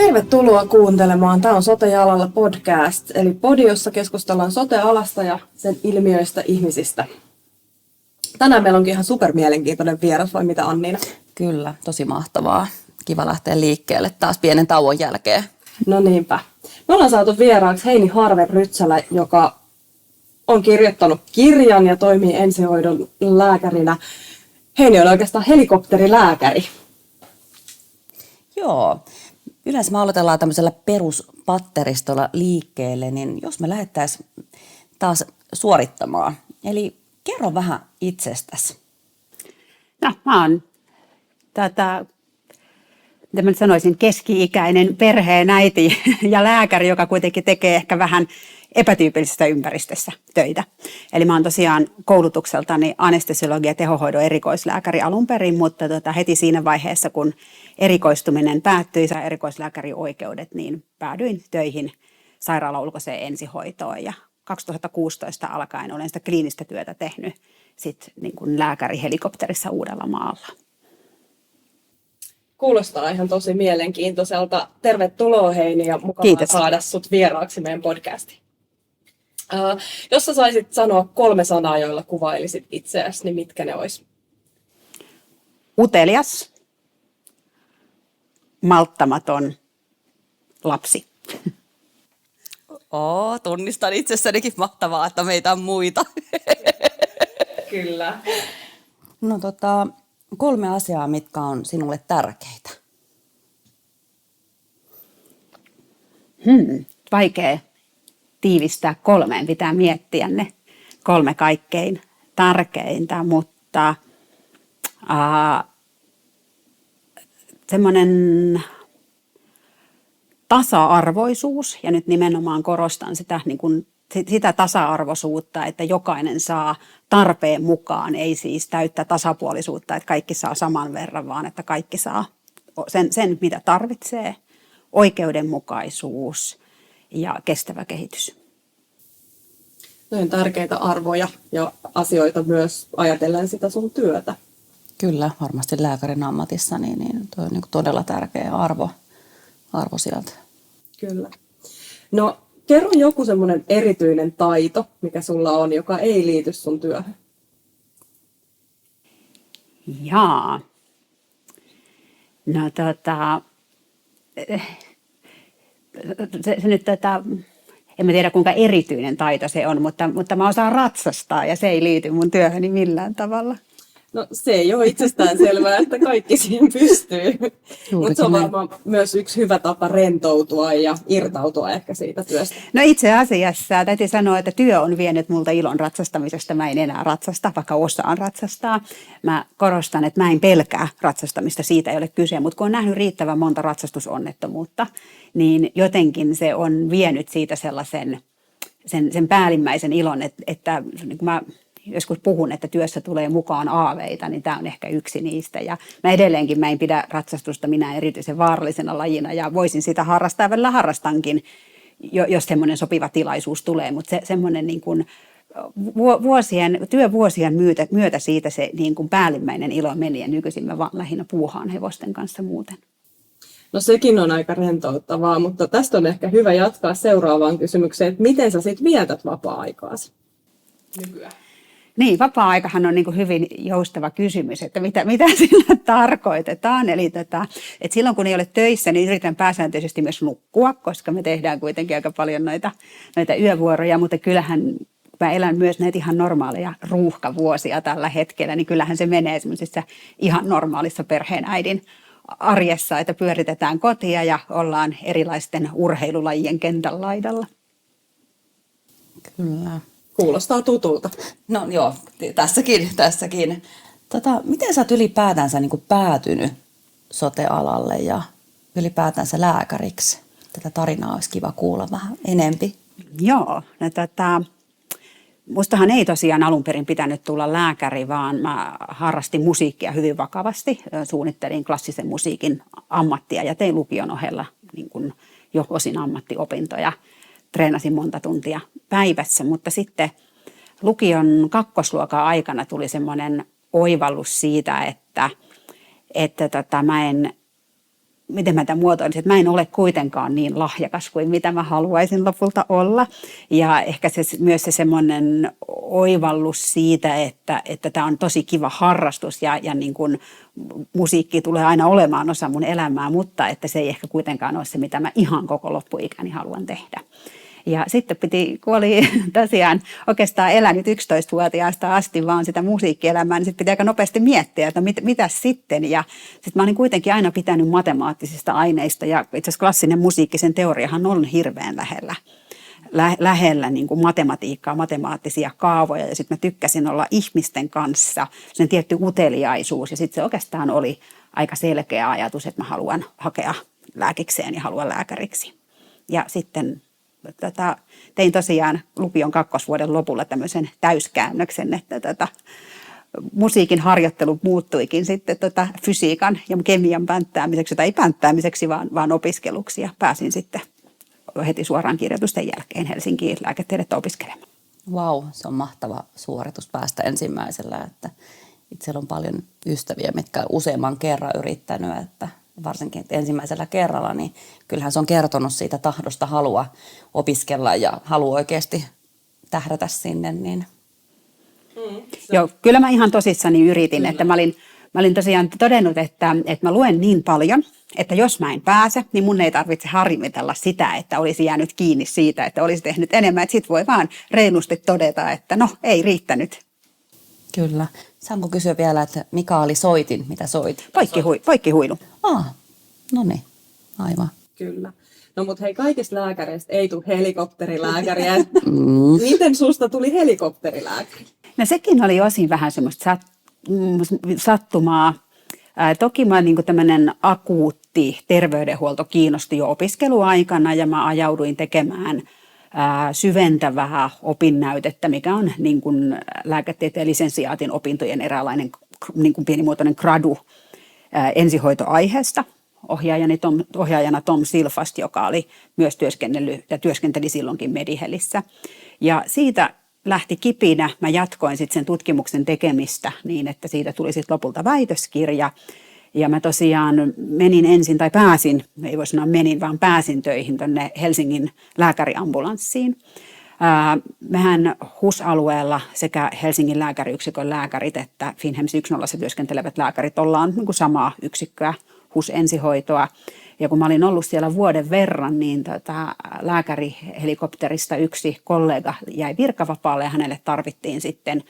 Tervetuloa kuuntelemaan. Tämä on Sote-alalla podcast, eli podi, jossa keskustellaan sote-alasta ja sen ilmiöistä ihmisistä. Tänään meillä onkin ihan supermielenkiintoinen vieras, vai mitä Anniina? Kyllä, tosi mahtavaa. Kiva lähteä liikkeelle taas pienen tauon jälkeen. No niinpä. Me ollaan saatu vieraaksi Heini Harve-Rytsälä, joka on kirjoittanut kirjan ja toimii ensihoidon lääkärinä. Heini on oikeastaan helikopterilääkäri. Joo. Yleensä me aloitellaan tämmöisellä peruspatteristolla liikkeelle, niin jos me lähdettäisiin taas suorittamaan. Eli kerro vähän itsestäsi. No, mä oon mitä mä nyt sanoisin, keski-ikäinen perheenäiti ja lääkäri, joka kuitenkin tekee ehkä vähän epätyypillisessä ympäristössä töitä. Eli mä oon tosiaan koulutukseltani anestesiologia ja tehohoidon erikoislääkäri alun perin, mutta heti siinä vaiheessa, kun erikoistuminen päättyi, sai erikoislääkärioikeudet, niin päädyin töihin sairaalan ulkoiseen ensihoitoon. Ja 2016 alkaen olen sitä kliinistä työtä tehnyt sit niin kuin lääkärihelikopterissa Uudellamaalla. Kuulostaa ihan tosi mielenkiintoiselta. Tervetuloa Heini ja mukavaa saada sut vieraaksi meidän podcastiin. Jos sä saisit sanoa 3 sanaa, joilla kuvailisit itseäsi, niin mitkä ne olisi? Utelias, malttamaton, lapsi. Tunnistan itsessänikin mahtavaa, että meitä on muita. Kyllä. No 3 asiaa, mitkä on sinulle tärkeitä. Vaikea tiivistää 3, pitää miettiä ne 3 kaikkein tärkeintä, mutta semmoinen tasa-arvoisuus, ja nyt nimenomaan korostan sitä tasa-arvoisuutta, että jokainen saa tarpeen mukaan, ei siis täyttä tasapuolisuutta, että kaikki saa saman verran, vaan että kaikki saa sen mitä tarvitsee, oikeudenmukaisuus ja kestävä kehitys. Noin tärkeitä arvoja ja asioita myös ajatellen sitä sun työtä. Kyllä, varmasti lääkärin ammatissa niin toi on niin todella tärkeä arvo sieltä. Kyllä. No kerro joku semmoinen erityinen taito, mikä sulla on, joka ei liity sun työhön. Jaa. No se nyt en mä tiedä kuinka erityinen taito se on, mutta mä osaan ratsastaa ja se ei liity mun työhöni millään tavalla. No se ei ole itsestään selvää, että kaikki siihen pystyy, mutta se on varmaan myös yksi hyvä tapa rentoutua ja irtautua ehkä siitä työstä. No itse asiassa täytyy sanoa, että työ on vienyt multa ilon ratsastamisesta. Mä en enää ratsasta, vaikka osaan ratsastaa. Mä korostan, että mä en pelkää ratsastamista, siitä ei ole kyse, mutta kun on nähnyt riittävän monta ratsastusonnettomuutta, niin jotenkin se on vienyt siitä sellaisen sen päällimmäisen ilon, että niin mä joskus puhun, että työssä tulee mukaan aaveita, niin tämä on ehkä yksi niistä. Ja mä en pidä ratsastusta minä erityisen vaarallisena lajina ja voisin sitä harrastaa ja välillä harrastankin, jos semmoinen sopiva tilaisuus tulee. Mutta semmoinen niin kuin työvuosien myötä siitä se niin kuin päällimmäinen ilo meni ja nykyisin mä vaan lähinnä puuhaan hevosten kanssa muuten. No sekin on aika rentouttavaa, mutta tästä on ehkä hyvä jatkaa seuraavaan kysymykseen, että miten sä sitten vietät vapaa-aikaasi nykyään? Niin, vapaa-aikahan on niin kuin hyvin joustava kysymys, että mitä sillä tarkoitetaan. Eli että silloin kun ei ole töissä, niin yritän pääsääntöisesti myös nukkua, koska me tehdään kuitenkin aika paljon noita yövuoroja, mutta kyllähän mä elän myös näitä ihan normaaleja ruuhkavuosia tällä hetkellä, niin kyllähän se menee semmoisessa ihan normaalissa perheenäidin arjessa, että pyöritetään kotia ja ollaan erilaisten urheilulajien kentän laidalla. Kyllä. Kuulostaa tutulta. No joo, tässäkin. Miten sä oot ylipäätänsä niin kuin päätynyt sote-alalle ja ylipäätänsä lääkäriksi? Tätä tarinaa olisi kiva kuulla vähän enempi. Joo, no mustahan ei tosiaan alun perin pitänyt tulla lääkäri, vaan mä harrastin musiikkia hyvin vakavasti. Suunnittelin klassisen musiikin ammattia ja tein lukion ohella niin kuin jo osin ammattiopintoja. Treenasin monta tuntia päivässä, mutta sitten lukion kakkosluokan aikana tuli semmoinen oivallus siitä, että mä en miten mä tämän muotoilisin, että mä en ole kuitenkaan niin lahjakas kuin mitä mä haluaisin lopulta olla. Ja ehkä myös se semmoinen oivallus siitä, että tämä on tosi kiva harrastus ja niin kuin musiikki tulee aina olemaan osa mun elämää, mutta että se ei ehkä kuitenkaan ole se, mitä mä ihan koko loppuikäni haluan tehdä. Ja sitten kun oli tosiaan oikeastaan elänyt 11-vuotiaasta asti vaan sitä musiikkielämää, niin sitten piti aika nopeasti miettiä, että mitä sitten. Ja sitten mä olin kuitenkin aina pitänyt matemaattisista aineista ja itse asiassa klassinen musiikki, sen teoriahan on hirveän lähellä niin kuin matematiikkaa, matemaattisia kaavoja. Ja sitten mä tykkäsin olla ihmisten kanssa, sen tietty uteliaisuus. Ja sitten se oikeastaan oli aika selkeä ajatus, että mä haluan hakea lääkikseen ja haluan lääkäriksi. Ja sitten tein tosiaan lukion kakkosvuoden lopulla tämmöisen täyskäännöksen, että musiikin harjoittelu muuttuikin sitten fysiikan ja kemian pänttäämiseksi, tai ei pänttäämiseksi, vaan opiskeluksi. Ja pääsin sitten heti suoraan kirjoitusten jälkeen Helsinkiin lääketiedettä opiskelemaan. Vau, se on mahtava suoritus päästä ensimmäisellä, että itsellä on paljon ystäviä, mitkä useamman kerran yrittänyt, että varsinkin ensimmäisellä kerralla, niin kyllähän se on kertonut siitä tahdosta halua opiskella ja halua oikeasti tähdätä sinne. Niin. Joo, kyllä mä ihan tosissani yritin, että mä olin tosiaan todennut, että mä luen niin paljon, että jos mä en pääse, niin mun ei tarvitse harmitella sitä, että olisi jäänyt kiinni siitä, että olisi tehnyt enemmän. Että sit voi vaan reilusti todeta, että no ei riittänyt. Kyllä. Saanko kysyä vielä, että mikä oli soitin, mitä soitin? Poikkihuilu. No niin, aivan. Kyllä. No mutta hei, kaikista lääkäreistä ei tule helikopterilääkäriä. Miten susta tuli helikopterilääkäri? No sekin oli osin vähän semmoista sattumaa. Toki mä niin kuin tämmöinen akuutti terveydenhuolto kiinnosti jo opiskeluaikana ja mä ajauduin tekemään syventävää opinnäytettä, mikä on niin kuin lääketieteen lisensiaatin opintojen eräänlainen niin kuin pienimuotoinen gradu ensihoitoaiheesta. Ohjaajana Tom Silfast, joka oli myös työskennellyt ja työskenteli silloinkin Medihelissä. Ja siitä lähti kipinä. Mä jatkoin sitten sen tutkimuksen tekemistä niin, että siitä tuli sitten lopulta väitöskirja. Ja mä tosiaan pääsin töihin tuonne Helsingin lääkäriambulanssiin. Mehän HUS-alueella sekä Helsingin lääkäriyksikön lääkärit että Finnhems 1.0 työskentelevät lääkärit ollaan niin kuin samaa yksikköä HUS-ensihoitoa. Ja kun mä olin ollut siellä vuoden verran, niin lääkärihelikopterista yksi kollega jäi virkavapaalle ja hänelle tarvittiin sitten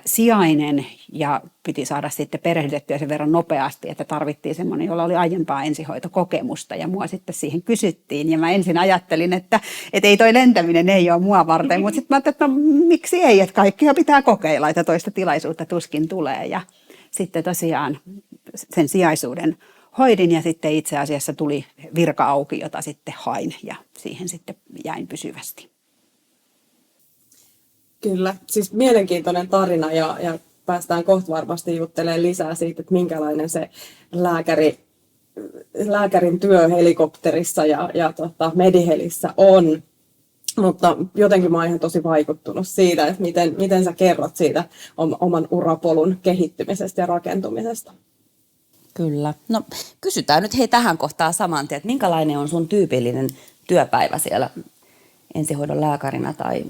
sijainen ja piti saada sitten perehdytettyä sen verran nopeasti, että tarvittiin semmoinen, jolla oli aiempaa ensihoitokokemusta ja mua sitten siihen kysyttiin. Ja mä ensin ajattelin, että ei toi lentäminen ei ole mua varten, mutta sitten mä ajattelin, että no miksi ei, että kaikkia pitää kokeilla, että toista tilaisuutta tuskin tulee. Ja sitten tosiaan sen sijaisuuden hoidin ja sitten itse asiassa tuli virka auki, jota sitten hain ja siihen sitten jäin pysyvästi. Kyllä, siis mielenkiintoinen tarina ja päästään kohta varmasti juttelemaan lisää siitä, että minkälainen se lääkärin työ helikopterissa ja Medihelissä on. Mutta jotenkin mä oon ihan tosi vaikuttunut siitä, että miten sä kerrot siitä oman urapolun kehittymisestä ja rakentumisesta. Kyllä. No kysytään nyt tähän kohtaan saman tien, että minkälainen on sun tyypillinen työpäivä siellä ensihoidon lääkärinä tai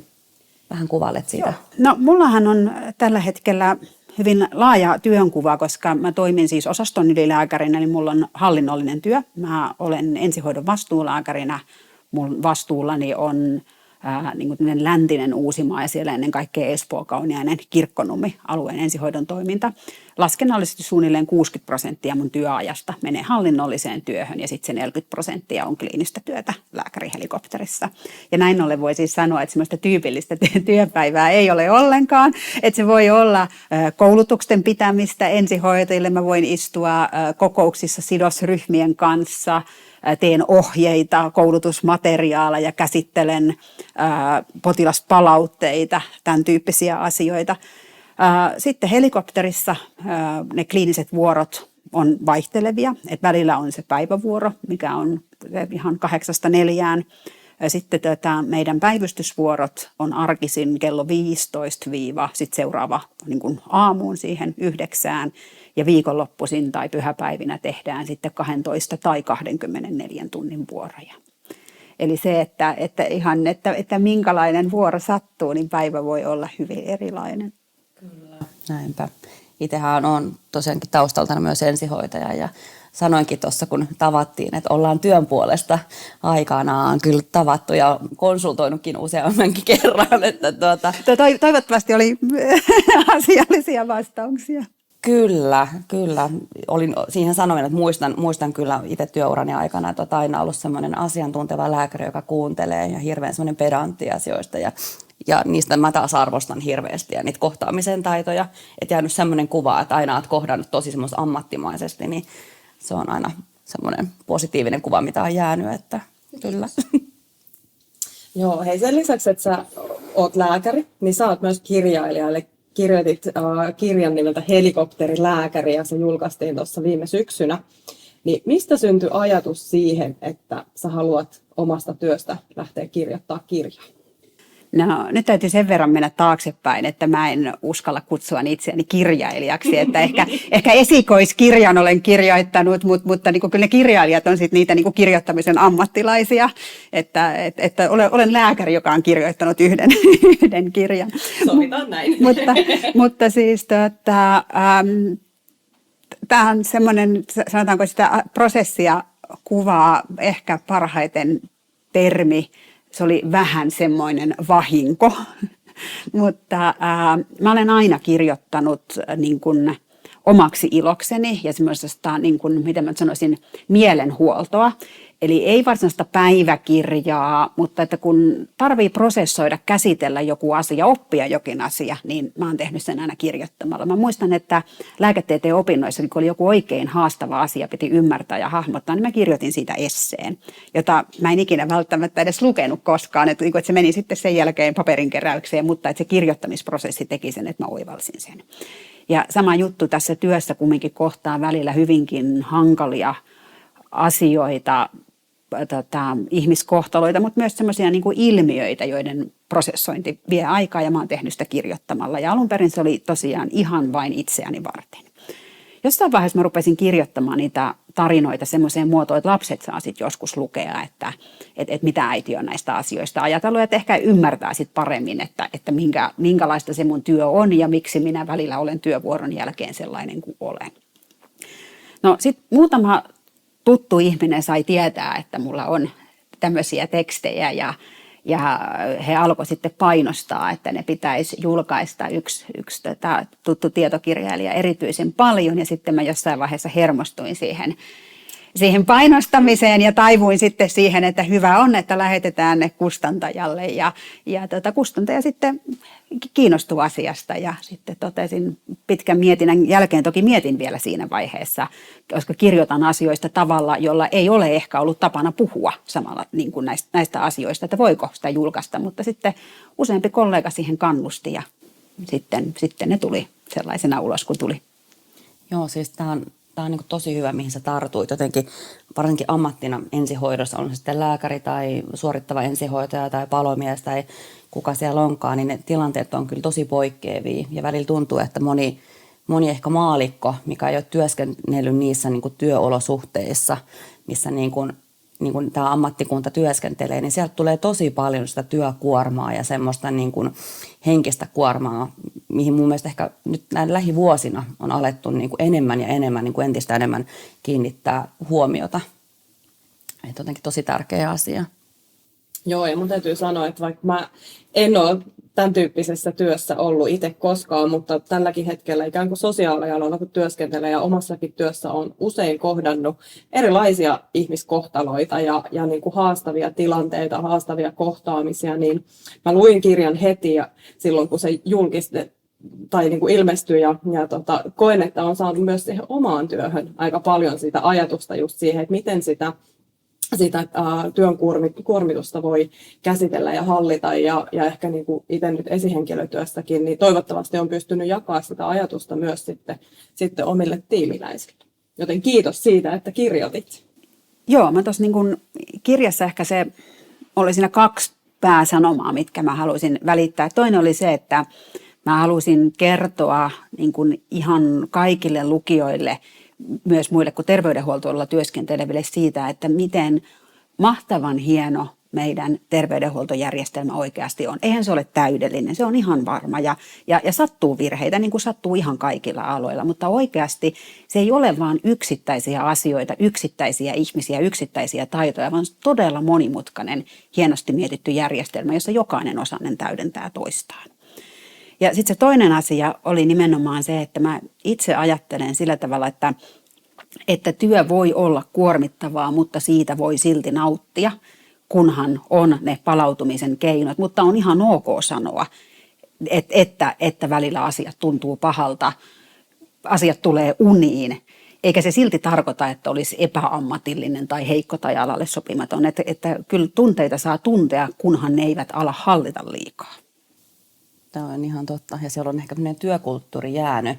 vähän kuvailet sitä? Joo. No mullahan on tällä hetkellä hyvin laaja työnkuva, koska mä toimin siis osaston ylilääkärinä, eli mulla on hallinnollinen työ. Mä olen ensihoidon vastuulääkärinä. Mun vastuullani on niin kuin läntinen Uusimaa ja siellä ennen kaikkea Espoo, Kauniainen, Kirkkonummi alueen ensihoidon toiminta. Laskennallisesti suunnilleen 60% mun työajasta menee hallinnolliseen työhön ja sitten se 40% on kliinistä työtä lääkärihelikopterissa. Ja näin ollen voi siis sanoa, että semmoista tyypillistä työpäivää ei ole ollenkaan. Että se voi olla koulutuksen pitämistä ensihoitajille. Mä voin istua kokouksissa sidosryhmien kanssa, teen ohjeita, koulutusmateriaaleja, käsittelen potilaspalautteita, tämän tyyppisiä asioita. Sitten helikopterissa ne kliiniset vuorot on vaihtelevia. Et välillä on se päivävuoro, mikä on ihan 8-4 Sitten meidän päivystysvuorot on arkisin kello 15 sitten seuraava niin kuin aamuun siihen 9 ja viikonloppuisin tai pyhäpäivinä tehdään sitten 12 tai 24 tunnin vuoroja. Eli se, että minkälainen vuoro sattuu, niin päivä voi olla hyvin erilainen. Kyllä. Näinpä. Itsehän on tosiaankin taustaltani myös ensihoitaja ja sanoinkin tuossa, kun tavattiin, että ollaan työn puolesta aikanaan kyllä tavattu ja konsultoinutkin useammankin kerran. Että Toivottavasti oli asiallisia vastauksia. Kyllä. Olin siihen sanoin, että muistan kyllä itse työurani aikana, että olet aina ollut semmoinen asiantunteva lääkäri, joka kuuntelee ja hirveän semmoinen pedantti asioista ja niistä mä taas arvostan hirveästi ja niitä kohtaamisen taitoja. Että jäänyt semmoinen kuva, että aina olet kohdannut tosi semmoista ammattimaisesti, niin se on aina semmoinen positiivinen kuva, mitä on jäänyt, että kyllä. Joo, hei sen lisäksi, että sä oot lääkäri, niin sä oot myös kirjailija, eli kirjoitit kirjan nimeltä Helikopterilääkäri ja se julkaistiin tuossa viime syksynä. Niin mistä syntyi ajatus siihen, että sä haluat omasta työstä lähteä kirjoittaa kirjaa? No, nyt täytyy sen verran mennä taaksepäin, että mä en uskalla kutsua itseäni kirjailijaksi, että ehkä esikoiskirjan olen kirjoittanut, mutta niin kuin kyllä ne kirjailijat on sitten niitä niin kuin kirjoittamisen ammattilaisia, että olen lääkäri, joka on kirjoittanut yhden kirjan. Sovitaan näin. mutta siis tämä on semmoinen, sanotaanko sitä prosessia kuvaa ehkä parhaiten termi. Se oli vähän semmoinen vahinko, mutta mä olen aina kirjoittanut niin kuin omaksi ilokseni ja semmoisesta, niin kuin, miten mä sanoisin, mielenhuoltoa. Eli ei varsinaista päiväkirjaa, mutta että kun tarvii prosessoida, käsitellä joku asia, oppia jokin asia, niin mä oon tehnyt sen aina kirjoittamalla. Mä muistan, että lääketieteen opinnoissa, kun oli joku oikein haastava asia, piti ymmärtää ja hahmottaa, niin mä kirjoitin siitä esseen, jota mä en ikinä välttämättä edes lukenut koskaan, että se meni sitten sen jälkeen paperinkeräykseen, mutta että se kirjoittamisprosessi teki sen, että mä oivalsin sen. Ja sama juttu tässä työssä kumminkin kohtaa välillä hyvinkin hankalia asioita, ihmiskohtaloita, mutta myös sellaisia niin kuin ilmiöitä, joiden prosessointi vie aikaa ja mä oon tehnyt sitä kirjoittamalla. Ja alun perin se oli tosiaan ihan vain itseäni varten. Jossain vaiheessa mä rupesin kirjoittamaan niitä tarinoita semmoiseen muotoon, että lapset saa sitten joskus lukea, että mitä äiti on näistä asioista ajatellut, että ehkä ymmärtää sitten paremmin, että minkälaista se mun työ on ja miksi minä välillä olen työvuoron jälkeen sellainen kuin olen. No sitten muutama tuttu ihminen sai tietää, että mulla on tämmöisiä tekstejä ja he alkoi sitten painostaa, että ne pitäisi julkaista yksi tuttu tietokirjailija erityisen paljon ja sitten mä jossain vaiheessa hermostuin siihen painostamiseen ja taivuin sitten siihen, että hyvä on, että lähetetään ne kustantajalle ja kustantaja sitten kiinnostui asiasta ja sitten totesin pitkän mietinnän jälkeen, toki mietin vielä siinä vaiheessa, koska kirjoitan asioista tavalla, jolla ei ole ehkä ollut tapana puhua samalla niin kuin näistä asioista, että voiko sitä julkaista, mutta sitten useampi kollega siihen kannusti ja sitten ne tuli sellaisena ulos kuin tuli. Joo, siis tämä on niin kuin tosi hyvä, mihin sä tartuit. Jotenkin varsinkin ammattina ensihoidossa, on se sitten lääkäri tai suorittava ensihoitaja tai palomies tai kuka siellä onkaan, niin ne tilanteet on kyllä tosi poikkeavia. Ja välillä tuntuu, että moni ehkä maalikko, mikä ei ole työskennellyt niissä niin kuin työolosuhteissa, missä niin kuin tämä ammattikunta työskentelee, niin sieltä tulee tosi paljon sitä työkuormaa ja semmoista niin kuin henkistä kuormaa, mihin mun mielestä ehkä nyt näin lähivuosina on alettu niin kuin enemmän ja enemmän, niin kuin entistä enemmän kiinnittää huomiota. Että jotenkin tosi tärkeä asia. Joo, ja mun täytyy sanoa, että vaikka mä en ole tämän tyyppisessä työssä ollut itse koskaan, mutta tälläkin hetkellä ikään kuin sosiaalialalla, kun työskentelee ja omassakin työssä on usein kohdannut erilaisia ihmiskohtaloita ja niin kuin haastavia tilanteita, haastavia kohtaamisia, niin mä luin kirjan heti ja silloin kun se tai niin kuin ilmestyi ja koen, että on saanut myös siihen omaan työhön aika paljon sitä ajatusta just siihen, että miten sitä työn kuormitusta voi käsitellä ja hallita ja ehkä niin kuin itse nyt esihenkilötyössäkin, niin toivottavasti on pystynyt jakamaan sitä ajatusta myös sitten omille tiimiläisille. Joten kiitos siitä, että kirjoitit. Joo, mä tuossa niin kirjassa ehkä se oli siinä 2 pääsanomaa, mitkä mä halusin välittää. Toinen oli se, että mä halusin kertoa niin kuin ihan kaikille lukijoille, myös muille kuin terveydenhuoltoalalla työskenteleville siitä, että miten mahtavan hieno meidän terveydenhuoltojärjestelmä oikeasti on. Eihän se ole täydellinen, se on ihan varma ja sattuu virheitä, niin kuin sattuu ihan kaikilla aloilla, mutta oikeasti se ei ole vain yksittäisiä asioita, yksittäisiä ihmisiä, yksittäisiä taitoja, vaan todella monimutkainen, hienosti mietitty järjestelmä, jossa jokainen osainen täydentää toistaan. Ja sitten se toinen asia oli nimenomaan se, että mä itse ajattelen sillä tavalla, että työ voi olla kuormittavaa, mutta siitä voi silti nauttia, kunhan on ne palautumisen keinot. Mutta on ihan ok sanoa, että välillä asiat tuntuu pahalta, asiat tulee uniin. Eikä se silti tarkoita, että olisi epäammatillinen tai heikko tai alalle sopimaton. Että kyllä tunteita saa tuntea, kunhan ne eivät ala hallita liikaa. Tämä on ihan totta. Ja siellä on ehkä työkulttuuri jäänyt.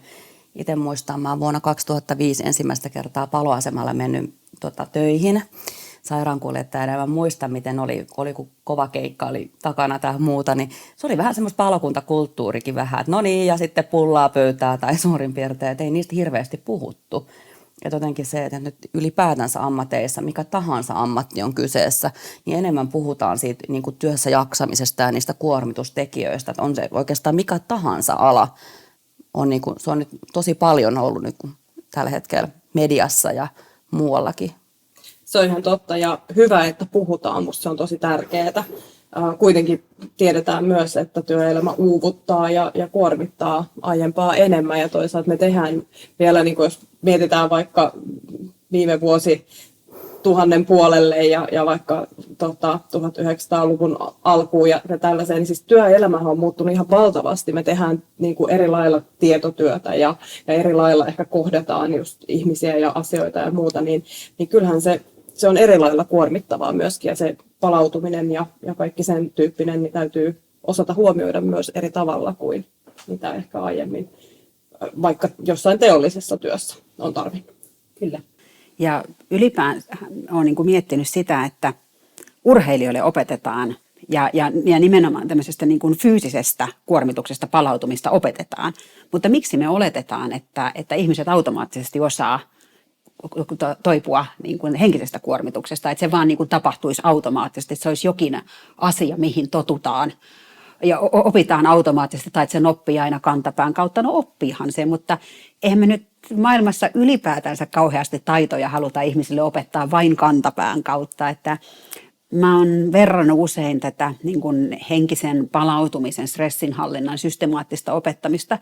Itse muistan, mä oon vuonna 2005 ensimmäistä kertaa paloasemalla mennyt töihin sairaankuljettajana. Mä muistan, miten oli kun kova keikka oli takana tai muuta, niin se oli vähän semmoista palokuntakulttuurikin vähän, että no niin, ja sitten pullaa pöytää tai suurin piirtein, että ei niistä hirveästi puhuttu. Ja jotenkin se, että nyt ylipäätänsä ammateissa, mikä tahansa ammatti on kyseessä, niin enemmän puhutaan siitä niin kuin työssä jaksamisesta ja niistä kuormitustekijöistä, että on se oikeastaan mikä tahansa ala. Se on nyt tosi paljon ollut nyt tällä hetkellä mediassa ja muuallakin. Se on ihan totta ja hyvä, että puhutaan. Musta se on tosi tärkeää. Kuitenkin tiedetään myös, että työelämä uuvuttaa ja kuormittaa aiempaa enemmän. Ja toisaalta me tehdään vielä, niin jos mietitään vaikka viime vuosi 1000 puolelle ja vaikka 1900-luvun alkuun ja tällaiseen, niin siis työelämähän on muuttunut ihan valtavasti. Me tehdään niin kuin eri lailla tietotyötä ja eri lailla ehkä kohdataan just ihmisiä ja asioita ja muuta, niin kyllähän se on eri lailla kuormittavaa myöskin ja se palautuminen ja kaikki sen tyyppinen niin täytyy osata huomioida myös eri tavalla kuin mitä ehkä aiemmin, vaikka jossain teollisessa työssä on tarvinnut. Kyllä. Ja ylipäänsä olen niin kuin miettinyt sitä, että urheilijoille opetetaan ja nimenomaan tämmöisestä niin kuin fyysisestä kuormituksesta palautumista opetetaan. Mutta miksi me oletetaan, että ihmiset automaattisesti osaa toipua niin kuin henkisestä kuormituksesta, että se vaan niin kuin tapahtuisi automaattisesti, että se olisi jokin asia, mihin totutaan ja opitaan automaattisesti, tai että sen oppii aina kantapään kautta. No oppiihan se, mutta eihän me nyt maailmassa ylipäätänsä kauheasti taitoja haluta ihmisille opettaa vain kantapään kautta, että mä oon verrannut usein tätä niin kuin henkisen palautumisen, stressinhallinnan systemaattista opettamista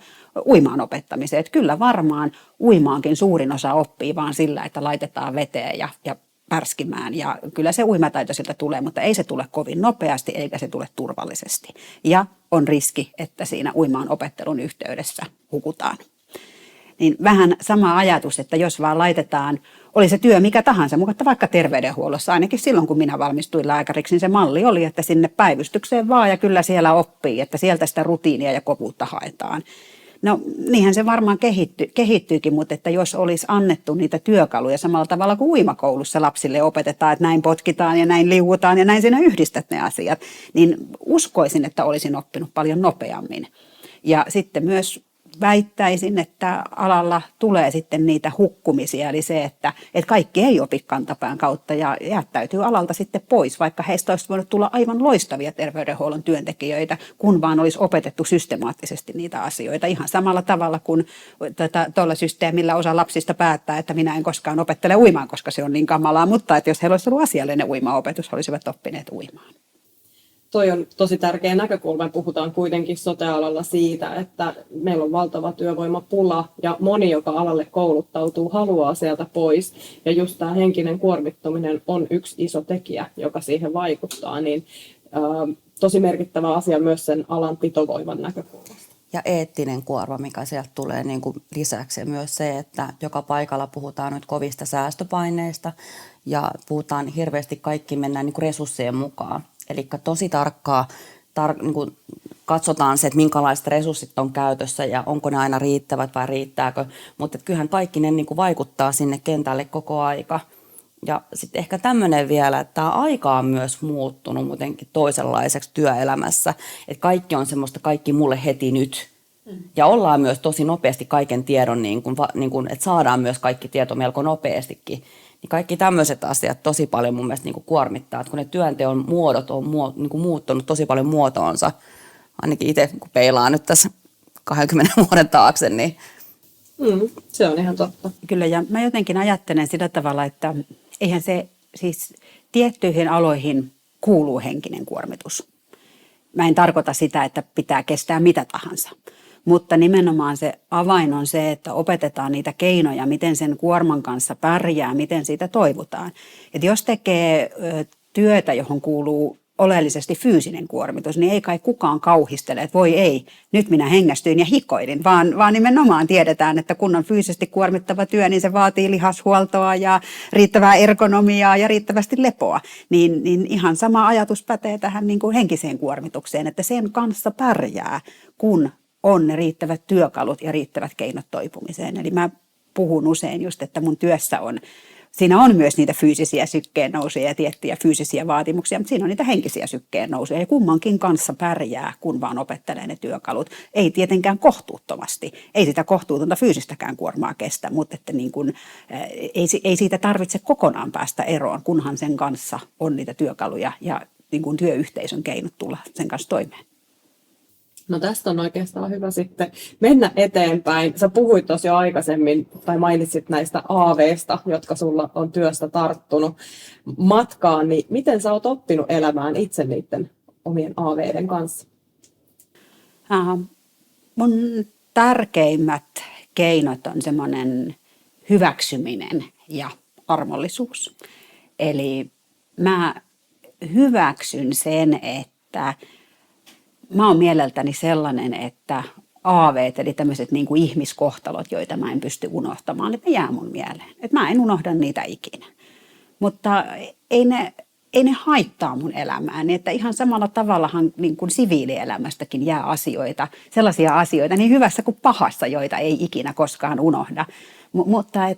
uimaan opettamiseen. Että kyllä varmaan uimaankin suurin osa oppii vaan sillä, että laitetaan veteen ja pärskimään. Ja kyllä se uimataito siltä tulee, mutta ei se tule kovin nopeasti eikä se tule turvallisesti. Ja on riski, että siinä uimaan opettelun yhteydessä hukutaan. Niin vähän sama ajatus, että jos vaan laitetaan, oli se työ mikä tahansa, mutta vaikka terveydenhuollossa, ainakin silloin kun minä valmistuin lääkäriksi, niin se malli oli, että sinne päivystykseen vaan ja kyllä siellä oppii, että sieltä sitä rutiinia ja kovuutta haetaan. No niinhän se varmaan kehittyykin, mutta että jos olisi annettu niitä työkaluja samalla tavalla kuin uimakoulussa lapsille opetetaan, että näin potkitaan ja näin liuutaan ja näin sinä yhdistät ne asiat, niin uskoisin, että olisin oppinut paljon nopeammin. Ja sitten myös väittäisin, että alalla tulee sitten niitä hukkumisia, eli se, että kaikki ei opi kantapään kautta ja jättäytyy alalta sitten pois, vaikka heistä olisi voinut tulla aivan loistavia terveydenhuollon työntekijöitä, kun vaan olisi opetettu systemaattisesti niitä asioita. Ihan samalla tavalla kuin tuolla systeemillä osa lapsista päättää, että minä en koskaan opettele uimaan, koska se on niin kamalaa, mutta että jos heillä olisi ollut asiallinen uimaopetus, he olisivat oppineet uimaan. Toi on tosi tärkeä näkökulma. Puhutaan kuitenkin sote-alalla siitä, että meillä on valtava työvoimapula ja moni, joka alalle kouluttautuu, haluaa sieltä pois. Ja just tämä henkinen kuormittuminen on yksi iso tekijä, joka siihen vaikuttaa. Niin, tosi merkittävä asia myös sen alan pitovoiman näkökulmasta. Ja eettinen kuorma, mikä sieltä tulee niin kuin lisäksi. Myös se, että joka paikalla puhutaan nyt kovista säästöpaineista ja puhutaan hirveästi kaikki mennään niin kuin resurssien mukaan. Eli tosi tarkkaa niin kuin katsotaan se, että minkälaiset resurssit on käytössä ja onko ne aina riittävät vai riittääkö. Mutta kyllähän kaikki ne niin kuin vaikuttaa sinne kentälle koko aika. Ja sitten ehkä tämmöinen vielä, että tämä aika on myös muuttunut muutenkin toisenlaiseksi työelämässä. Että kaikki on semmoista, kaikki mulle heti nyt. Ja ollaan myös tosi nopeasti kaiken tiedon, että saadaan myös kaikki tieto melko nopeastikin. Niin kaikki tämmöiset asiat tosi paljon mun mielestä kuormittaa. Että kun ne työnteon muodot on muuttunut tosi paljon muotoonsa, ainakin itse kun peilaan nyt tässä 20 vuoden taakse, niin se on ihan totta. Kyllä, ja mä jotenkin ajattelen sillä tavalla, että eihän se siis tiettyihin aloihin kuuluu henkinen kuormitus. Mä en tarkoita sitä, että pitää kestää mitä tahansa, mutta nimenomaan se avain on se, että opetetaan niitä keinoja, miten sen kuorman kanssa pärjää, miten siitä toivutaan. Että jos tekee työtä, johon kuuluu oleellisesti fyysinen kuormitus, niin ei kai kukaan kauhistele, että voi ei, nyt minä hengästyin ja hikoilin, vaan nimenomaan tiedetään, että kun on fyysisesti kuormittava työ, niin se vaatii lihashuoltoa ja riittävää ergonomiaa ja riittävästi lepoa. Niin ihan sama ajatus pätee tähän niin kuin henkiseen kuormitukseen, että sen kanssa pärjää, kun on ne riittävät työkalut ja riittävät keinot toipumiseen. Eli mä puhun usein just, että mun työssä siinä on myös niitä fyysisiä sykkeen nousuja ja tiettyjä fyysisiä vaatimuksia, mutta siinä on niitä henkisiä sykkeen nousuja. Ja kummankin kanssa pärjää, kun vaan opettelee ne työkalut. Ei tietenkään kohtuuttomasti. Ei sitä kohtuutonta fyysistäkään kuormaa kestä, mutta että niin kuin, ei siitä tarvitse kokonaan päästä eroon, kunhan sen kanssa on niitä työkaluja ja niin kuin työyhteisön keinot tulla sen kanssa toimeen. No tästä on oikeastaan hyvä sitten mennä eteenpäin. Sä puhuit tuossa jo aikaisemmin, tai mainitsit näistä aaveista, jotka sulla on työstä tarttunut matkaan, niin miten sä oot oppinut elämään itse niiden omien aaveiden kanssa? Mun tärkeimmät keinot on semmoinen hyväksyminen ja armollisuus. Eli mä hyväksyn sen, että mä oon mieleltäni sellainen, että aaveet, eli tämmöiset niin kuin ihmiskohtalot, joita mä en pysty unohtamaan, että ne jää mun mieleen. Että mä en unohda niitä ikinä. Mutta ei ne haittaa mun elämääni, että ihan samalla tavallahan niin kuin siviilielämästäkin jää asioita, sellaisia asioita niin hyvässä kuin pahassa, joita ei ikinä koskaan unohda. Mutta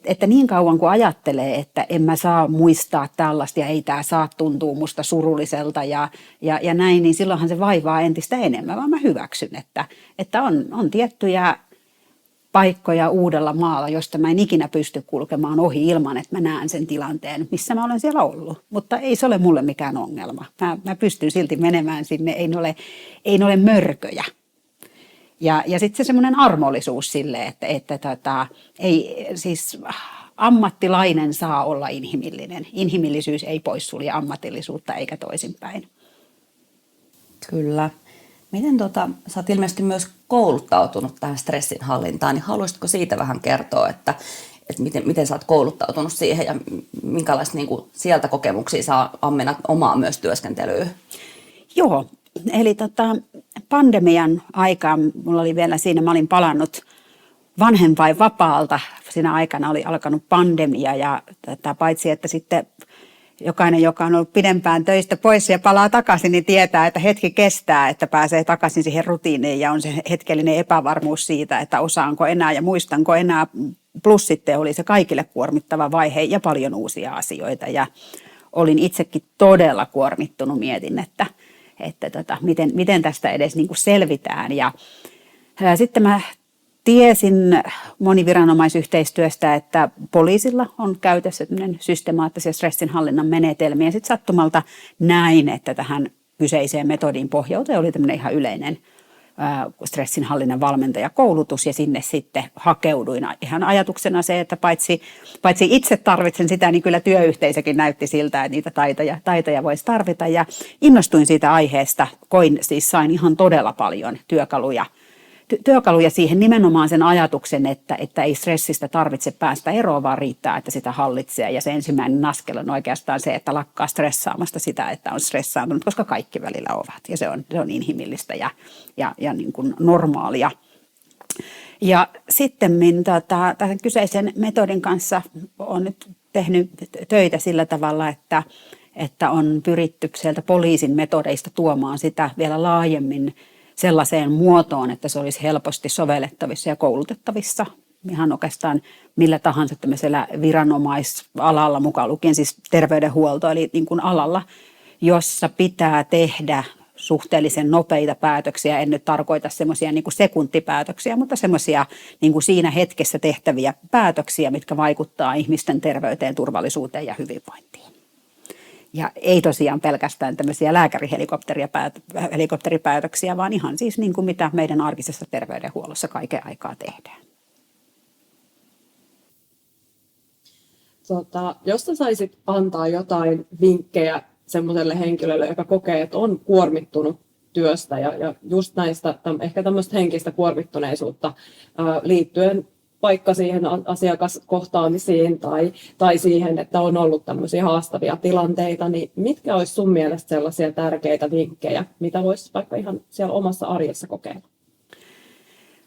että niin kauan kuin ajattelee, että en mä saa muistaa tällaista ja ei tämä saa tuntua musta surulliselta ja näin, niin silloinhan se vaivaa entistä enemmän, vaan mä hyväksyn, että on tiettyjä paikkoja uudella maalla, josta mä en ikinä pysty kulkemaan ohi ilman, että mä näen sen tilanteen, missä mä olen siellä ollut. Mutta ei se ole mulle mikään ongelma. Mä pystyn silti menemään sinne, ei ne ole mörköjä. Ja sitten se semmoinen armollisuus sille, että ei siis ammattilainen saa olla inhimillinen. Inhimillisyys ei poissulje ammatillisuutta eikä toisinpäin. Kyllä. Miten sä oot ilmeisesti myös kouluttautunut tähän stressinhallintaan, niin haluaisitko siitä vähän kertoa, että miten sä oot kouluttautunut siihen ja minkälaista niin kuin sieltä kokemuksia sä ammennat omaa myös työskentelyä? Joo, eli pandemian aikaan mulla oli vielä siinä, mä olin palannut vanhempainvapaalta. Siinä aikana oli alkanut pandemia ja paitsi, että sitten jokainen, joka on ollut pidempään töistä pois ja palaa takaisin, niin tietää, että hetki kestää, että pääsee takaisin siihen rutiiniin ja on se hetkellinen epävarmuus siitä, että osaanko enää ja muistanko enää. Plus sitten oli se kaikille kuormittava vaihe ja paljon uusia asioita ja olin itsekin todella kuormittunut, mietin, että miten tästä edes niin kuin selvitään. Ja sitten mä tiesin moniviranomaisyhteistyöstä, että poliisilla on käytössä systemaattisia stressinhallinnan menetelmiä. Sitten sattumalta näin, että tähän kyseiseen metodiin pohjautui oli tämmöinen ihan yleinen stressinhallinnan valmentajakoulutus ja sinne sitten hakeuduin. Ihan ajatuksena se, että paitsi itse tarvitsen sitä, niin kyllä työyhteisökin näytti siltä, että niitä taitoja voisi tarvita. Ja innostuin siitä aiheesta, sain ihan todella paljon työkaluja siihen nimenomaan sen ajatuksen, että ei stressistä tarvitse päästä eroon, vaan riittää, että sitä hallitsee. Ja se ensimmäinen askel on oikeastaan se, että lakkaa stressaamasta sitä, että on stressaantunut, koska kaikki välillä ovat. Ja se on inhimillistä ja niin kuin normaalia. Ja sitten tämän kyseisen metodin kanssa olen nyt tehnyt töitä sillä tavalla, että on pyritty sieltä poliisin metodeista tuomaan sitä vielä laajemmin sellaiseen muotoon, että se olisi helposti sovellettavissa ja koulutettavissa ihan oikeastaan millä tahansa tämmöisellä viranomaisalalla, mukaan lukien siis terveydenhuolto, eli niin kuin alalla, jossa pitää tehdä suhteellisen nopeita päätöksiä. En nyt tarkoita semmoisia niin kuin sekuntipäätöksiä, mutta semmoisia niin kuin siinä hetkessä tehtäviä päätöksiä, mitkä vaikuttaa ihmisten terveyteen, turvallisuuteen ja hyvinvointiin. Ja ei tosiaan pelkästään tämmöisiä lääkärihelikopteripäätöksiä, vaan ihan siis niin kuin mitä meidän arkisessa terveydenhuollossa kaiken aikaa tehdään. Jos sä saisit antaa jotain vinkkejä semmoiselle henkilölle, joka kokee, että on kuormittunut työstä ja just näistä ehkä tämmöistä henkistä kuormittuneisuutta liittyen vaikka siihen asiakaskohtaamisiin tai siihen, että on ollut tämmöisiä haastavia tilanteita, niin mitkä olisi sun mielestä sellaisia tärkeitä vinkkejä, mitä voisi vaikka ihan siellä omassa arjessa kokeilla?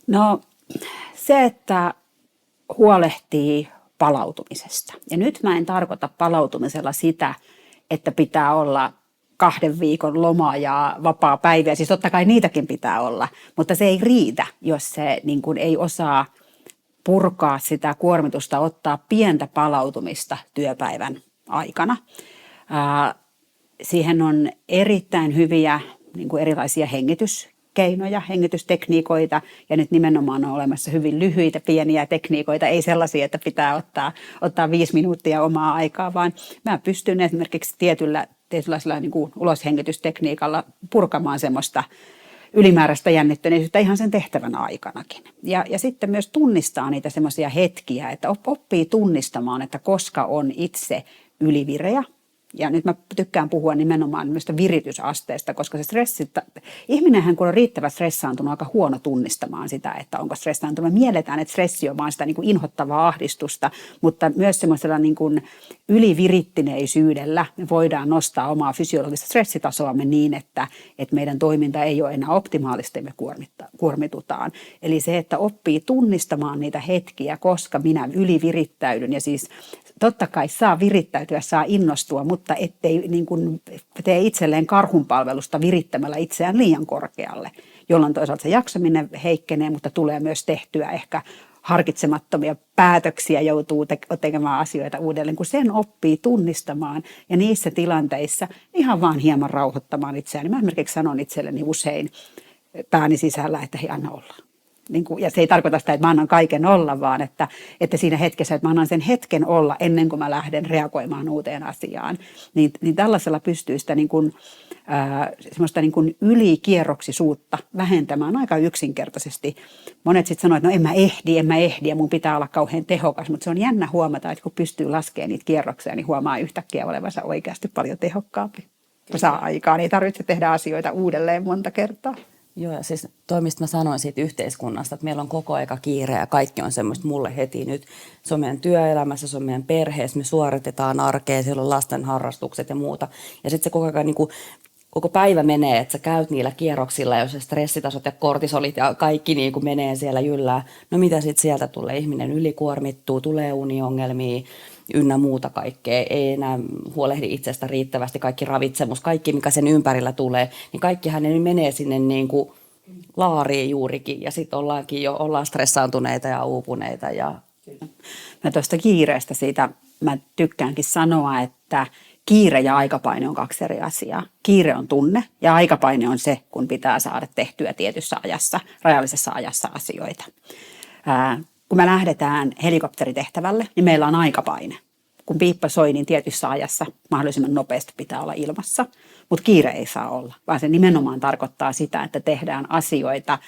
No se, että huolehtii palautumisesta. Ja nyt mä en tarkoita palautumisella sitä, että pitää olla 2 viikon loma ja vapaa päiviä. Siis totta kai niitäkin pitää olla, mutta se ei riitä, jos se niin kuin ei osaa purkaa sitä kuormitusta, ottaa pientä palautumista työpäivän aikana. Siihen on erittäin hyviä niin kuin erilaisia hengityskeinoja, hengitystekniikoita, ja nyt nimenomaan on olemassa hyvin lyhyitä, pieniä tekniikoita, ei sellaisia, että pitää ottaa 5 minuuttia omaa aikaa, vaan mä pystyn esimerkiksi tietynlaisella niin kuin uloshengitystekniikalla purkamaan semmoista ylimääräistä jännittyneisyyttä ihan sen tehtävän aikanakin. Ja sitten myös tunnistaa niitä semmoisia hetkiä, että oppii tunnistamaan, että koska on itse ylivireä. Ja nyt mä tykkään puhua nimenomaan myös viritysasteesta, koska se ihminenhän kun on riittävän stressaantunut, on aika huono tunnistamaan sitä, että onko stressaantunut. Me mielletään, että stressi on vaan sitä niin kuin inhottavaa ahdistusta, mutta myös semmoisella niin kuin ylivirittineisyydellä me voidaan nostaa omaa fysiologista stressitasoamme niin, että meidän toiminta ei ole enää optimaalista ja me kuormitutaan. Eli se, että oppii tunnistamaan niitä hetkiä, koska minä ylivirittäydyn ja siis totta kai saa virittäytyä, saa innostua, mutta ettei niin kuin tee itselleen karhunpalvelusta virittämällä itseään liian korkealle, jolloin toisaalta se jaksaminen heikkenee, mutta tulee myös tehtyä ehkä harkitsemattomia päätöksiä, joutuu tekemään asioita uudelleen, kun sen oppii tunnistamaan ja niissä tilanteissa ihan vaan hieman rauhoittamaan itseään. Mä esimerkiksi sanon itselleni usein pääni sisällä, että hei, anna olla. Ja se ei tarkoita sitä, että mä annan kaiken olla, vaan että siinä hetkessä, että mä annan sen hetken olla ennen kuin mä lähden reagoimaan uuteen asiaan. Niin tällaisella pystyy sitä semmoista ylikierroksisuutta vähentämään aika yksinkertaisesti. Monet sitten sanoo, että no en mä ehdi ja mun pitää olla kauhean tehokas, mutta se on jännä huomata, että kun pystyy laskemaan niitä kierroksia, niin huomaa yhtäkkiä olevansa oikeasti paljon tehokkaampi. Kun saa aikaa, niin ei tarvitse tehdä asioita uudelleen monta kertaa. Joo, ja siis toi, mistä mä sanoin siitä yhteiskunnasta, että meillä on koko aika kiire ja kaikki on semmoista mulle heti nyt. Se on meidän työelämässä, se on meidän perheessä, me suoritetaan arkea, siellä on lasten harrastukset ja muuta. Ja sitten se koko ajan koko päivä menee, että sä käyt niillä kierroksilla, jos se stressitasot ja kortisolit ja kaikki menee siellä jyllää. No mitä sitten sieltä tulee? Ihminen ylikuormittuu, tulee uniongelmia ynnä muuta kaikkea, ei enää huolehdi itsestä riittävästi, kaikki ravitsemus, kaikki mikä sen ympärillä tulee, niin kaikki hänen menee sinne laariin juurikin ja sitten ollaan stressaantuneita ja uupuneita. Mä tuosta kiireestä mä tykkäänkin sanoa, että kiire ja aikapaine on 2 eri asiaa. Kiire on tunne ja aikapaine on se, kun pitää saada tehtyä tietyssä ajassa, rajallisessa ajassa asioita. Kun me lähdetään helikopteritehtävälle, niin meillä on aikapaine. Kun piippa soi, niin tietyssä ajassa mahdollisimman nopeasti pitää olla ilmassa, mutta kiire ei saa olla, vaan se nimenomaan tarkoittaa sitä, että tehdään asioita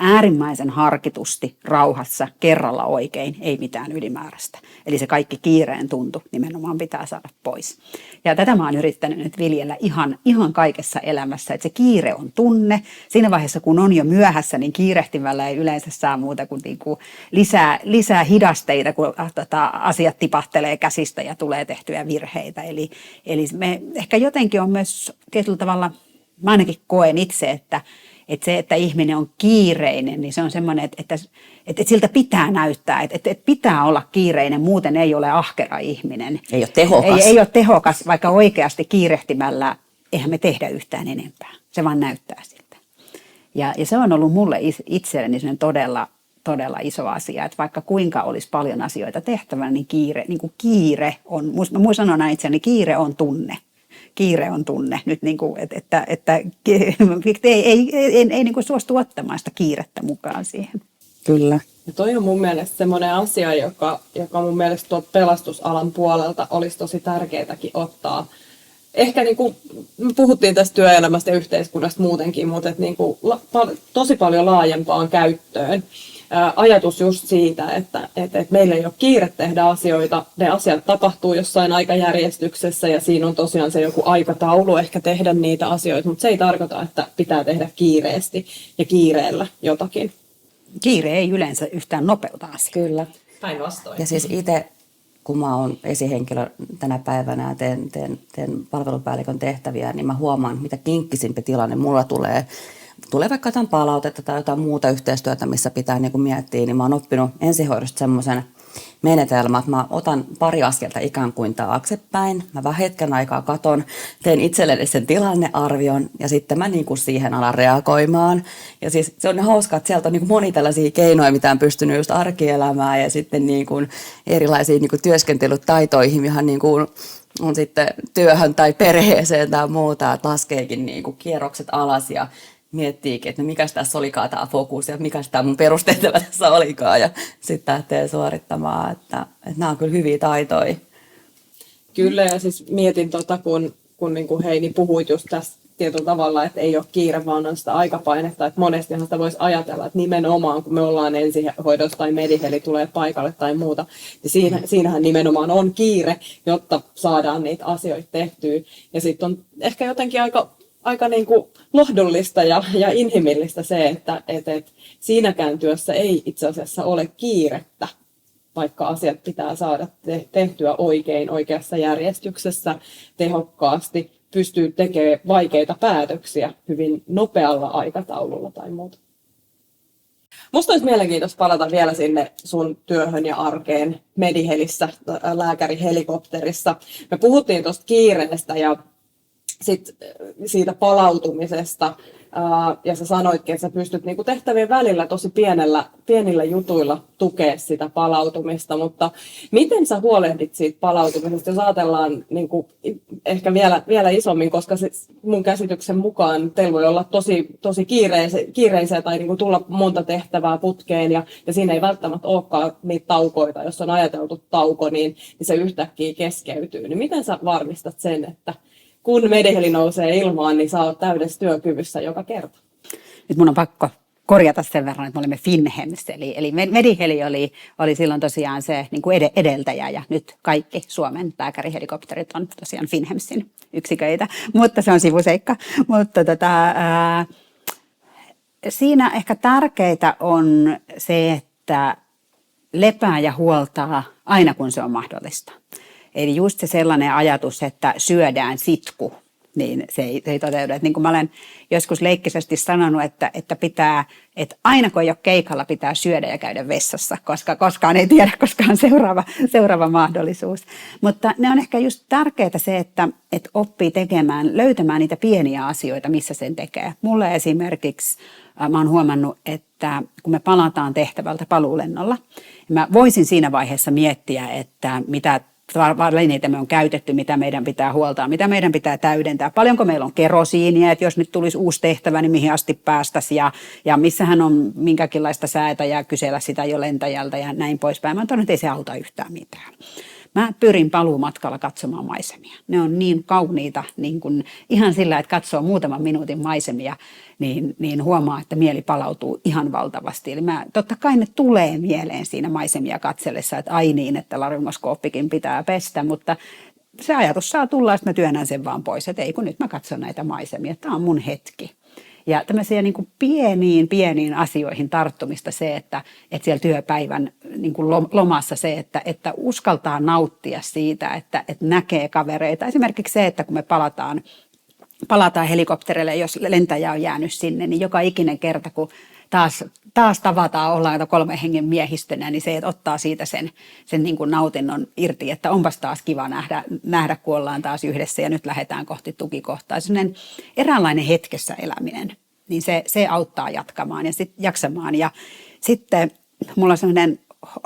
äärimmäisen harkitusti, rauhassa, kerralla oikein, ei mitään ylimääräistä. Eli se kaikki kiireen tuntu nimenomaan pitää saada pois. Ja tätä mä oon yrittänyt nyt viljellä ihan kaikessa elämässä, että se kiire on tunne. Siinä vaiheessa, kun on jo myöhässä, niin kiirehtimällä ei yleensä saa muuta kuin lisää hidasteita, kun asiat tipahtelee käsistä ja tulee tehtyä virheitä. Eli me ehkä jotenkin on myös tietyllä tavalla, mä ainakin koen itse, että se, että ihminen on kiireinen, niin se on semmoinen, että siltä pitää näyttää, että pitää olla kiireinen, muuten ei ole ahkera ihminen. Ei ole tehokas. Ei ole tehokas, vaikka oikeasti kiirehtimällä eihän me tehdä yhtään enempää. Se vaan näyttää siltä. Ja se on ollut mulle itselleni todella todella iso asia, että vaikka kuinka olisi paljon asioita tehtävänä, niin kiire on, mä sanon näin itseäni, kiire on tunne. Kiire on tunne nyt, niin kuin, että ei niin kuin suostu ottamaan sitä kiirettä mukaan siihen. Kyllä. Ja toi on mun mielestä semmoinen asia, joka mun mielestä tuolta pelastusalan puolelta olisi tosi tärkeätäkin ottaa. Ehkä niin kuin, me puhuttiin tästä työelämästä ja yhteiskunnasta muutenkin, mutta niin kuin, tosi paljon laajempaan käyttöön. Ajatus just siitä, että meillä ei ole kiire tehdä asioita, ne asiat tapahtuu jossain aikajärjestyksessä ja siinä on tosiaan se joku aikataulu ehkä tehdä niitä asioita, mutta se ei tarkoita, että pitää tehdä kiireesti ja kiireellä jotakin. Kiire ei yleensä yhtään nopeuta asiaa. Kyllä. Päinvastoin. Ja siis itse, kun mä oon esihenkilö tänä päivänä ja teen palvelupäällikön tehtäviä, niin mä huomaan, mitä kinkkisimpi tilanne mulla tulee vaikka jotain palautetta tai jotain muuta yhteistyötä, missä pitää niin kuin miettiä, niin mä oon oppinut ensihoidosta semmoisen menetelmän, että mä otan pari askelta ikään kuin taaksepäin. Mä vähän hetken aikaa katon, teen itselleni sen tilannearvion ja sitten mä niin kuin siihen alan reagoimaan. Ja siis se on hauskaa, että sieltä on niin kuin moni tällaisia keinoja, mitä on pystynyt just arkielämään ja sitten niin kuin erilaisiin niin kuin työskentelytaitoihin, ihan niin kuin on sitten työhön tai perheeseen tai muuta, että laskeekin niin kuin kierrokset alas ja miettiikin, että mikä tässä olikaan tämä fokus ja mikä tämä mun perustehtävä tässä olikaan ja sitten lähtee suorittamaan, että nämä on kyllä hyviä taitoja. Kyllä ja siis mietin kun niin kuin Heini puhuit just tästä tietyllä tavalla, että ei ole kiire, vaan on sitä aikapainetta, että monestihan sitä voisi ajatella, että nimenomaan kun me ollaan ensihoidossa tai Mediheli tulee paikalle tai muuta, niin siinähän nimenomaan on kiire, jotta saadaan niitä asioita tehtyä ja sitten on ehkä jotenkin aika niin kuin lohdullista ja inhimillistä se, että siinäkään työssä ei itse asiassa ole kiirettä, vaikka asiat pitää saada tehtyä oikein, oikeassa järjestyksessä, tehokkaasti, pystyy tekemään vaikeita päätöksiä hyvin nopealla aikataululla tai muuta. Musta olisi mielenkiintoista palata vielä sinne sun työhön ja arkeen Medihelissä, lääkärihelikopterissa. Me puhuttiin tuosta kiireestä ja siitä palautumisesta, ja sä sanoitkin, että sä pystyt niinku tehtävien välillä tosi pienillä jutuilla tukea sitä palautumista, mutta miten sä huolehdit siitä palautumisesta, jos ajatellaan niinku ehkä vielä isommin, koska mun käsityksen mukaan teillä voi olla tosi kiireisiä tai niinku tulla monta tehtävää putkeen, ja siinä ei välttämättä olekaan niitä taukoita, jos on ajateltu tauko, niin se yhtäkkiä keskeytyy. Niin miten sä varmistat sen, että kun Mediheli nousee ilmaan, niin sä oot täydessä työkyvyssä joka kerta? Nyt mun on pakko korjata sen verran, että me olimme Finhems, eli Mediheli oli silloin tosiaan se niin kuin edeltäjä, ja nyt kaikki Suomen lääkärihelikopterit on tosiaan Finhemsin yksiköitä, mutta se on sivuseikka. Mutta siinä ehkä tärkeää on se, että lepää ja huoltaa aina kun se on mahdollista. Eli just se sellainen ajatus, että syödään sitku, niin se ei toteudu. Että niin kuin mä olen joskus leikkisesti sanonut, että aina kun ei ole keikalla, pitää syödä ja käydä vessassa, koska koskaan ei tiedä, koska on seuraava mahdollisuus. Mutta ne on ehkä just tärkeää se, että oppii löytämään niitä pieniä asioita, missä sen tekee. Mulle esimerkiksi mä oon huomannut, että kun me palataan tehtävältä paluulennolla, mä voisin siinä vaiheessa miettiä, että mitä välineitä me on käytetty, mitä meidän pitää huoltaa, mitä meidän pitää täydentää, paljonko meillä on kerosiinia, että jos nyt tulisi uusi tehtävä, niin mihin asti päästäisiin ja missähän on minkäkinlaista säätä ja kysellä sitä jo lentäjältä ja näin poispäin. Mä toivon, että ei se auta yhtään mitään. Mä pyrin paluumatkalla katsomaan maisemia. Ne on niin kauniita, niin kun ihan sillä, että katsoo muutaman minuutin maisemia, niin huomaa, että mieli palautuu ihan valtavasti. Eli totta kai ne tulee mieleen siinä maisemia katsellessa, että ai niin, että laryngoskooppikin pitää pestä, mutta se ajatus saa tulla, että mä työnnän sen vaan pois, että ei kun nyt mä katson näitä maisemia, tämä on mun hetki. Ja tämmöisiä niin kuin pieniin asioihin tarttumista se, että siellä työpäivän niin kuin lomassa se, että uskaltaa nauttia siitä, että näkee kavereita. Esimerkiksi se, että kun me palataan helikopterille, jos lentäjä on jäänyt sinne, niin joka ikinen kerta, kun taas tavataan, ollaan 3 hengen miehistönä, niin se, että ottaa siitä sen niin kuin nautinnon irti, että onpas taas kiva nähdä, kun ollaan taas yhdessä ja nyt lähdetään kohti tukikohtaa. Sellainen eräänlainen hetkessä eläminen, niin se auttaa jatkamaan ja jaksamaan. Ja sitten mulla on sellainen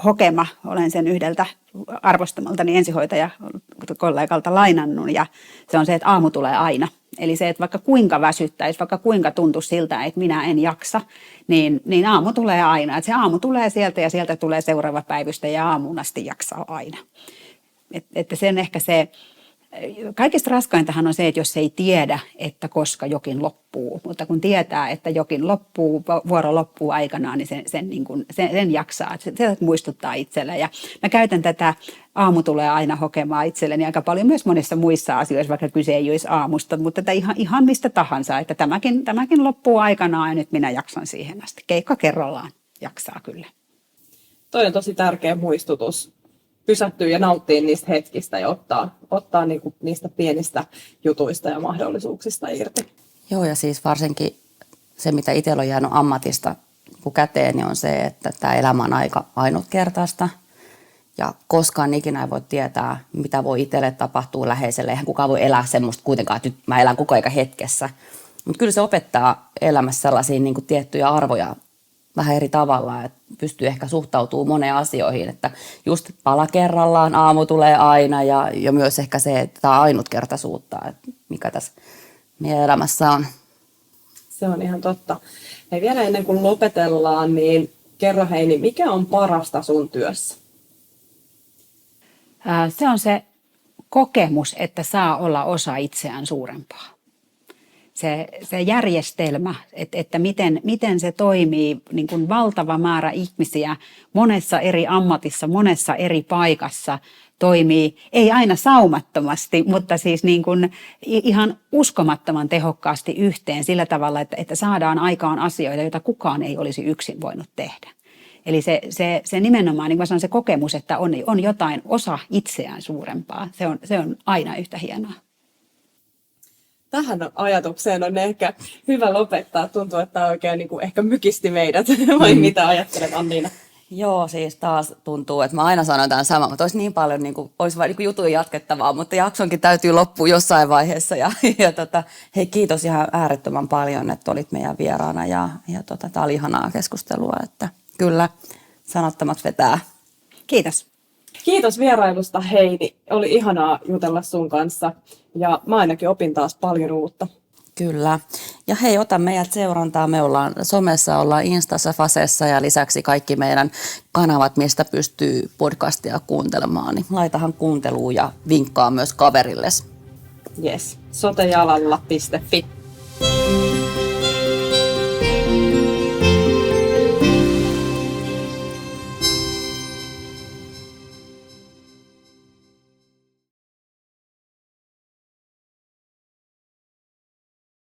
hokema, olen sen yhdeltä arvostamaltani ensihoitajakollegalta lainannut, ja se on se, että aamu tulee aina. Eli se, että vaikka kuinka väsyttäisi, vaikka kuinka tuntuisi siltä, että minä en jaksa, niin aamu tulee aina. Että se aamu tulee sieltä ja sieltä tulee seuraava päivystä ja aamuun asti jaksaa aina. Että sen ehkä se, kaikista raskaintahan on se, että jos ei tiedä, että koska jokin loppuu, mutta kun tietää, että jokin loppuu, vuoro loppuu aikanaan, niin sen jaksaa, että se muistuttaa itselle. Ja mä käytän tätä aamu tulee aina hokemaa itselleni aika paljon myös monissa muissa asioissa, vaikka kyse ei olisi aamusta, mutta tätä ihan mistä tahansa, että tämäkin loppuu aikanaan ja nyt minä jaksan siihen asti. Keikka kerrallaan jaksaa kyllä. Toi on tosi tärkeä muistutus. Pysähtyä ja nauttia niistä hetkistä ja ottaa niinku niistä pienistä jutuista ja mahdollisuuksista irti. Joo, ja siis varsinkin se, mitä itsellä on jäänyt ammatista käteen, niin on se, että tämä elämä on aika ainutkertaista. Ja koskaan ikinä ei voi tietää, mitä voi itselle tapahtua läheiselle. Eihän kukaan voi elää semmoista kuitenkaan, että nyt mä elän koko ajan hetkessä. Mutta kyllä se opettaa elämässä sellaisia niin kuin tiettyjä arvoja vähän eri tavalla, että pystyy ehkä suhtautumaan moneen asioihin, että just pala kerrallaan, aamu tulee aina ja myös ehkä se, että tämä ainutkertaisuutta, että mikä tässä meidän elämässä on. Se on ihan totta. Hei, vielä ennen kuin lopetellaan, niin kerro Heini, mikä on parasta sun työssä? Se on kokemus, että saa olla osa itseään suurempaa. Se järjestelmä, että miten se toimii, niin kuin valtava määrä ihmisiä monessa eri ammatissa, monessa eri paikassa toimii, ei aina saumattomasti, mutta siis niin kuin ihan uskomattoman tehokkaasti yhteen sillä tavalla, että saadaan aikaan asioita, joita kukaan ei olisi yksin voinut tehdä. Eli se nimenomaan, niin kuin sanon, se kokemus, että on jotain osa itseään suurempaa, se on aina yhtä hienoa. Tähän ajatukseen on ehkä hyvä lopettaa. Tuntuu, että tämä oikein niin kuin ehkä mykisti meidät, vai mitä ajattelet, Anniina? Joo, siis taas tuntuu, että mä aina sanon tämän saman, mutta olisi niin paljon, niin kuin, olisi vain niin jutuja jatkettavaa, mutta jaksonkin täytyy loppua jossain vaiheessa. Hei, kiitos ihan äärettömän paljon, että olit meidän vieraana ja tämä oli ihanaa keskustelua, että kyllä sanattomat vetää. Kiitos. Kiitos vierailusta, Heini. Oli ihanaa jutella sun kanssa ja mä ainakin opin taas paljon uutta. Kyllä. Ja hei, ota meidät seurantaa. Me ollaan somessa, ollaan Instassa, Facessa ja lisäksi kaikki meidän kanavat, mistä pystyy podcastia kuuntelemaan. Niin laitahan kuunteluun ja vinkkaa myös kaverilles. Yes, sotejalalla.fi.